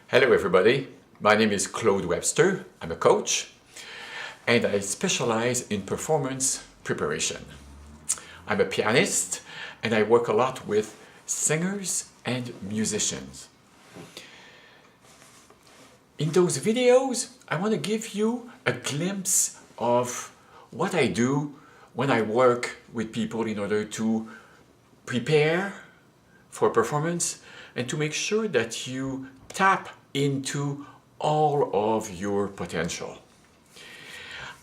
Hello everybody, my name is Claude Webster. I'm a coach and I specialize in performance preparation. I'm a pianist and I work a lot with singers and musicians. In those videos, I want to give you a glimpse of what I do when I work with people in order to prepare for performance and to make sure that you tap into all of your potential.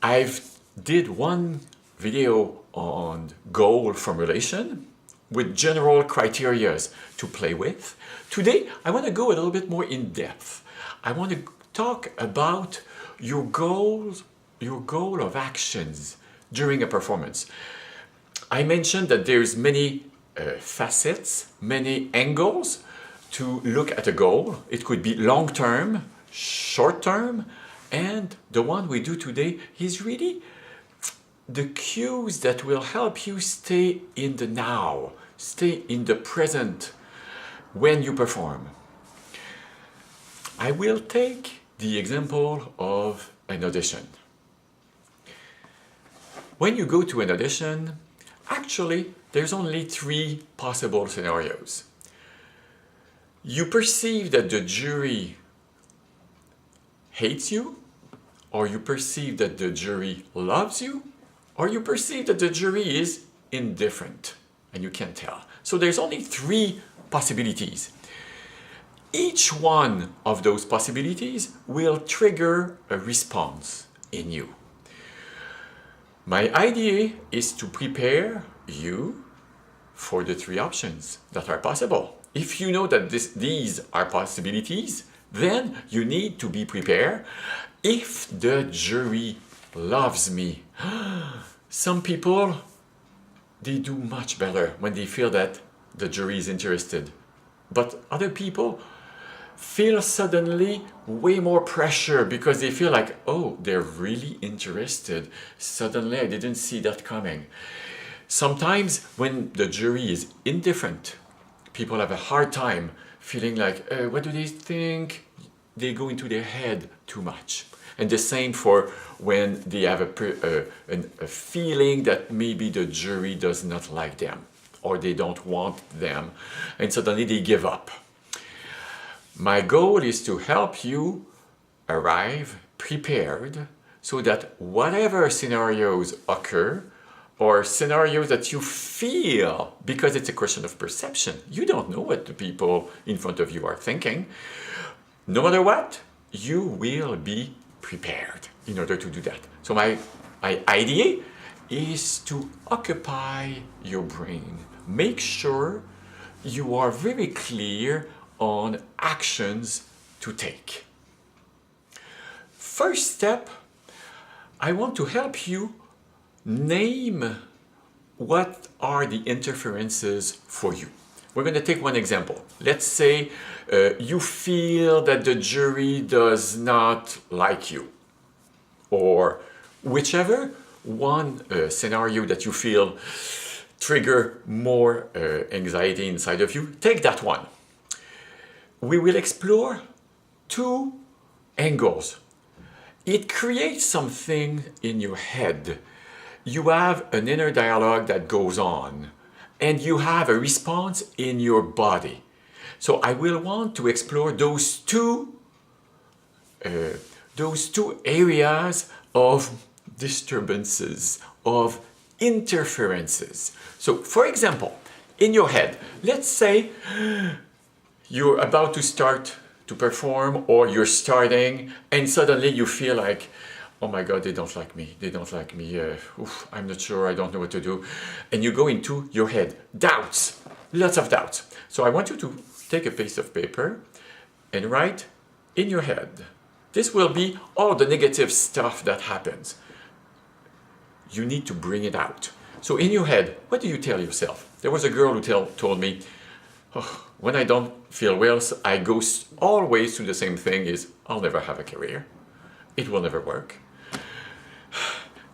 I've did one video on goal formulation with general criteria to play with. Today, I want to go a little bit more in depth. I want to talk about your goal of actions during a performance. I mentioned that there's many facets, many angles to look at a goal. It could be long-term, short-term, and the one we do today is really the cues that will help you stay in the now, stay in the present when you perform. I will take the example of an audition. When you go to an audition, actually, there's only three possible scenarios. You perceive that the jury hates you, or you perceive that the jury loves you, or you perceive that the jury is indifferent, and you can't tell. So there's only three possibilities. Each one of those possibilities will trigger a response in you. My idea is to prepare you for the three options that are possible. If you know that these are possibilities, then you need to be prepared. If the jury loves me, some people, they do much better when they feel that the jury is interested. But other people feel suddenly way more pressure because they feel like, oh, they're really interested. Suddenly, I didn't see that coming. Sometimes when the jury is indifferent, people have a hard time feeling like, what do they think? They go into their head too much. And the same for when they have a feeling that maybe the jury does not like them or they don't want them, and suddenly they give up. My goal is to help you arrive prepared so that whatever scenarios occur, or scenarios that you feel, because it's a question of perception. You don't know what the people in front of you are thinking. No matter what, you will be prepared in order to do that. So my idea is to occupy your brain. Make sure you are very clear on actions to take. First step, I want to help you name what are the interferences for you. We're going to take one example. Let's say you feel that the jury does not like you, or whichever one scenario that you feel trigger more anxiety inside of you, take that one. We will explore two angles. It creates something in your head. You have an inner dialogue that goes on, and you have a response in your body. So I will want to explore those two areas of disturbances, of interferences. So for example, in your head, let's say you're about to start to perform, or you're starting, and suddenly you feel like, oh my God, they don't like me. They don't like me. I'm not sure. I don't know what to do. And you go into your head. Doubts. Lots of doubts. So I want you to take a piece of paper and write in your head. This will be all the negative stuff that happens. You need to bring it out. So in your head, what do you tell yourself? There was a girl who told me, oh, when I don't feel well, I go always to the same thing is, I'll never have a career. It will never work.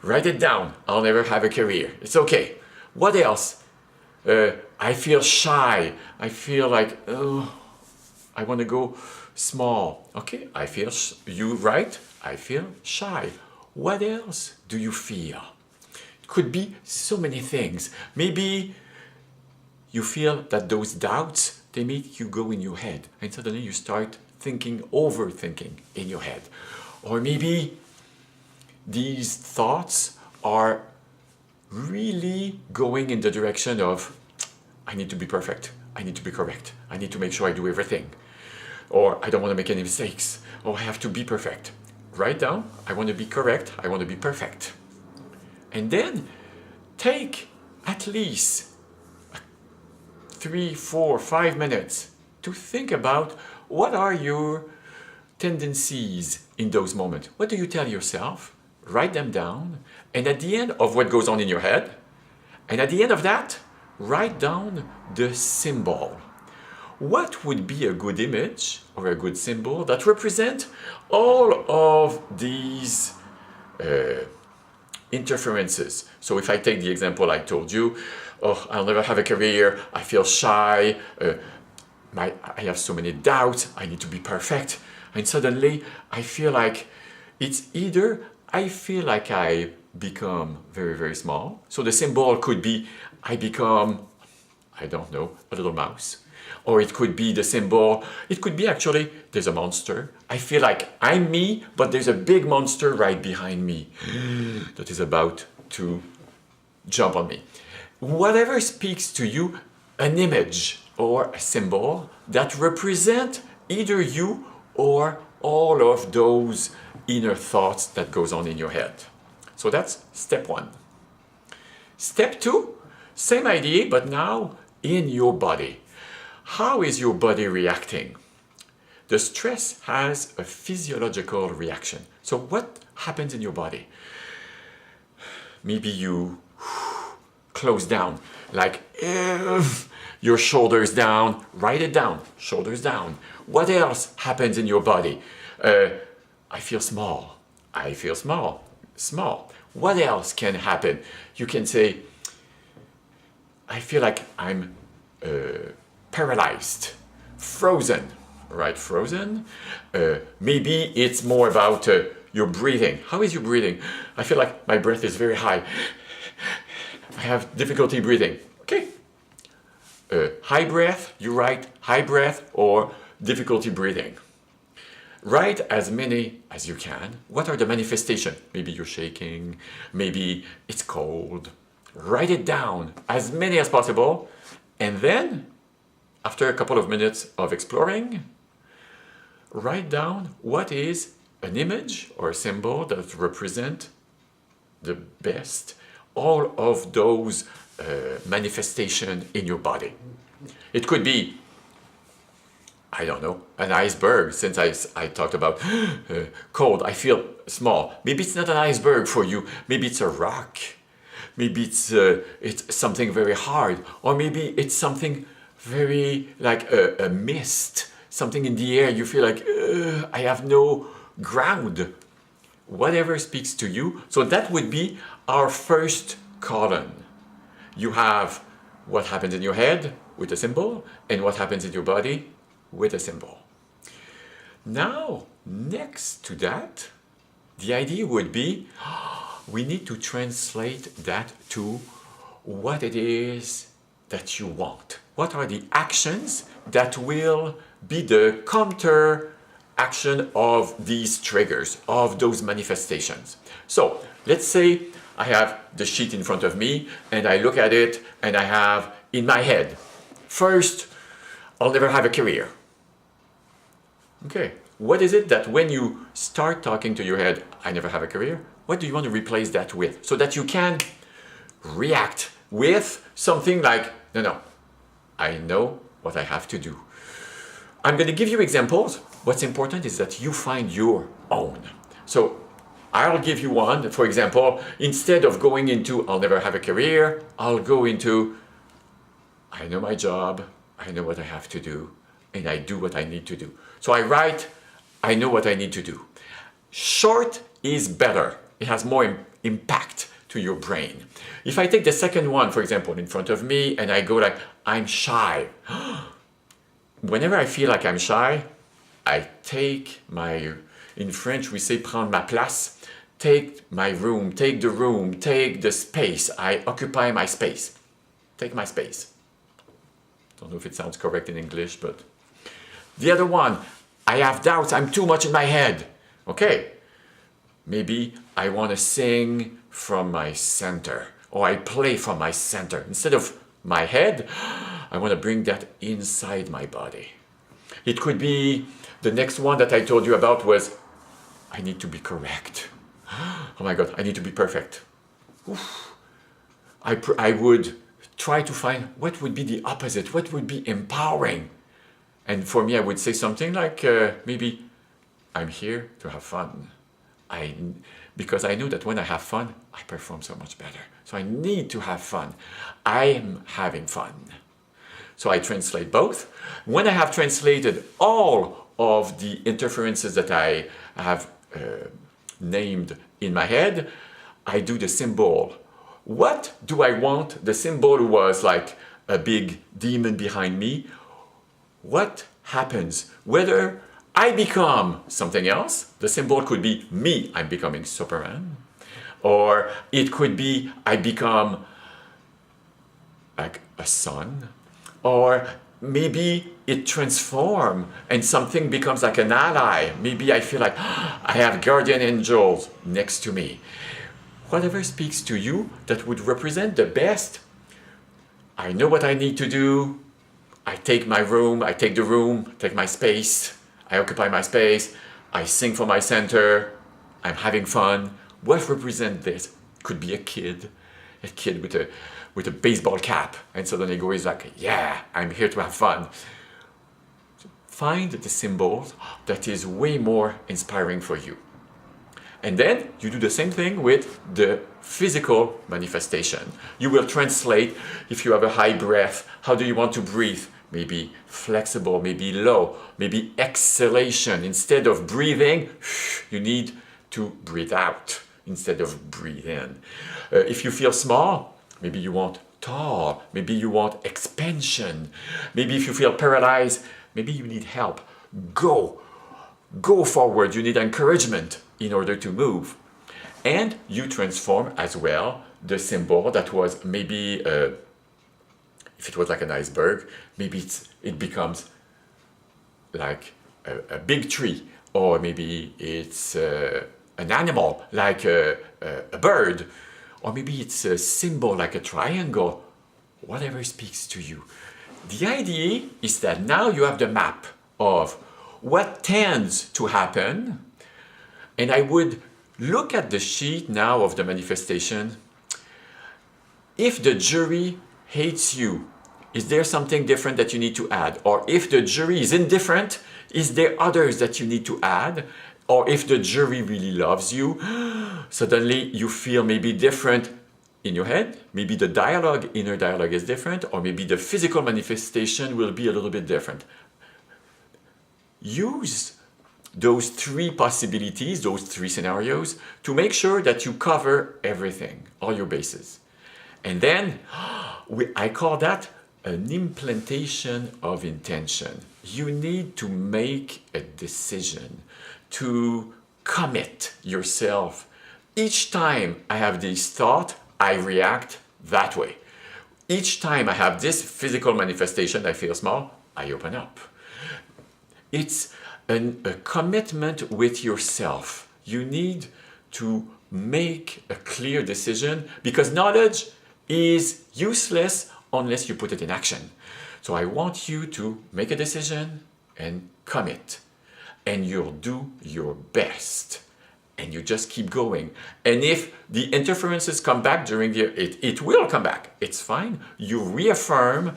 Write it down. I'll never have a career. It's okay. What else? I feel shy. I feel like, oh, I want to go small. Okay, I feel, you right? I feel shy. What else do you feel? It could be so many things. Maybe you feel that those doubts, they make you go in your head and suddenly you start thinking, overthinking in your head. Or maybe these thoughts are really going in the direction of, I need to be perfect, I need to be correct, I need to make sure I do everything, or I don't want to make any mistakes, or I have to be perfect. Write down, I want to be correct, I want to be perfect. And then take at least 3, 4, 5 minutes to think about what are your tendencies in those moments. What do you tell yourself? Write them down, and at the end of what goes on in your head, and at the end of that, write down the symbol. What would be a good image or a good symbol that represent all of these interferences? So if I take the example I told you, oh, I'll never have a career, I feel shy, I have so many doubts, I need to be perfect, and suddenly I feel like it's either I feel like I become very, very small. So the symbol could be I become, I don't know, a little mouse. Or it could be the symbol, it could be actually there's a monster. I feel like I'm me, but there's a big monster right behind me that is about to jump on me. Whatever speaks to you, an image or a symbol that represent either you or all of those inner thoughts that goes on in your head. So that's step 1. Step 2, same idea, but now in your body. How is your body reacting? The stress has a physiological reaction. So what happens in your body? Maybe you close down, like your shoulders down, write it down, shoulders down. What else happens in your body? I feel small, I feel small, small. What else can happen? You can say, I feel like I'm paralyzed, frozen, right? Frozen. Maybe it's more about your breathing. How is your breathing? I feel like my breath is very high. I have difficulty breathing. Okay. High breath, you write high breath or difficulty breathing. Write as many as you can. What are the manifestations? Maybe you're shaking, maybe it's cold. Write it down, as many as possible. And then, after a couple of minutes of exploring, write down what is an image or a symbol that represent the best all of those manifestations in your body. It could be, I don't know, an iceberg, since I talked about cold, I feel small. Maybe it's not an iceberg for you, maybe it's a rock. Maybe it's something very hard, or maybe it's something very like a mist, something in the air, you feel like, I have no ground. Whatever speaks to you. So that would be our first column. You have what happens in your head with a symbol, and what happens in your body with a symbol. Now, next to that, the idea would be, we need to translate that to what it is that you want. What are the actions that will be the counter action of these triggers, of those manifestations? So let's say I have the sheet in front of me and I look at it and I have in my head, first, I'll never have a career. Okay, what is it that when you start talking to your head, I never have a career, what do you want to replace that with? So that you can react with something like, no, I know what I have to do. I'm going to give you examples. What's important is that you find your own. So I'll give you one. For example, instead of going into, I'll never have a career, I'll go into, I know my job, I know what I have to do, and I do what I need to do. So I write, I know what I need to do. Short is better. It has more impact to your brain. If I take the second one, for example, in front of me, and I go like, I'm shy. Whenever I feel like I'm shy, I take my, in French we say prendre ma place, take my room, take the room, take the space. I occupy my space. Take my space. Don't know if it sounds correct in English, but the other one, I have doubts, I'm too much in my head. Okay, maybe I want to sing from my center, or I play from my center. Instead of my head, I want to bring that inside my body. It could be, the next one that I told you about was, I need to be correct. Oh my God, I need to be perfect. Oof. I would try to find what would be the opposite, what would be empowering. And for me, I would say something like, maybe, I'm here to have fun. Because I know that when I have fun, I perform so much better. So I need to have fun. I'm having fun. So I translate both. When I have translated all of the interferences that I have named in my head, I do the symbol. What do I want? The symbol was like a big demon behind me. What happens? Whether I become something else, the symbol could be me, I'm becoming Superman. Or it could be I become like a sun. Or maybe it transforms and something becomes like an ally. Maybe I feel like I have guardian angels next to me. Whatever speaks to you that would represent the best. I know what I need to do. I take my room, I take the room, take my space. I occupy my space. I sing for my center. I'm having fun. What represents this? Could be a kid with a baseball cap, and suddenly goes like, yeah, I'm here to have fun. Find the symbols that is way more inspiring for you. And then you do the same thing with the physical manifestation. You will translate, if you have a high breath, how do you want to breathe? Maybe flexible, maybe low, maybe exhalation. Instead of breathing, you need to breathe out instead of breathe in. If you feel small, maybe you want tall, maybe you want expansion. Maybe if you feel paralyzed, maybe you need help. Go forward, you need encouragement in order to move. And you transform as well the symbol that was maybe, if it was like an iceberg, maybe it becomes like a big tree, or maybe it's an animal like a bird, or maybe it's a symbol like a triangle, whatever speaks to you. The idea is that now you have the map of what tends to happen, and I would look at the sheet now of the manifestation. If the jury hates you, is there something different that you need to add? Or if the jury is indifferent, is there others that you need to add? Or if the jury really loves you, suddenly you feel maybe different in your head. Maybe the dialogue, inner dialogue is different, or maybe the physical manifestation will be a little bit different. Use those three possibilities, those three scenarios, to make sure that you cover everything, all your bases. And then I call that an implantation of intention. You need to make a decision, to commit yourself. Each time I have this thought, I react that way. Each time I have this physical manifestation, I feel small, I open up. It's a commitment with yourself. You need to make a clear decision, because knowledge is useless unless you put it in action. So I want you to make a decision and commit, and you'll do your best, and you just keep going. And if the interferences come back during it will come back, it's fine. You reaffirm,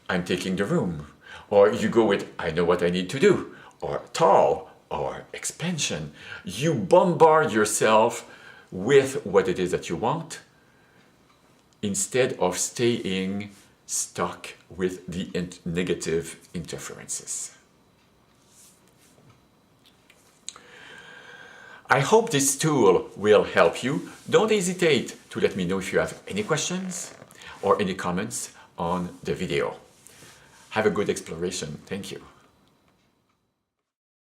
I'm taking the room. Or you go with, I know what I need to do, or tall, or expansion. You bombard yourself with what it is that you want, instead of staying stuck with the negative interferences. I hope this tool will help you. Don't hesitate to let me know if you have any questions or any comments on the video. Have a good exploration. Thank you.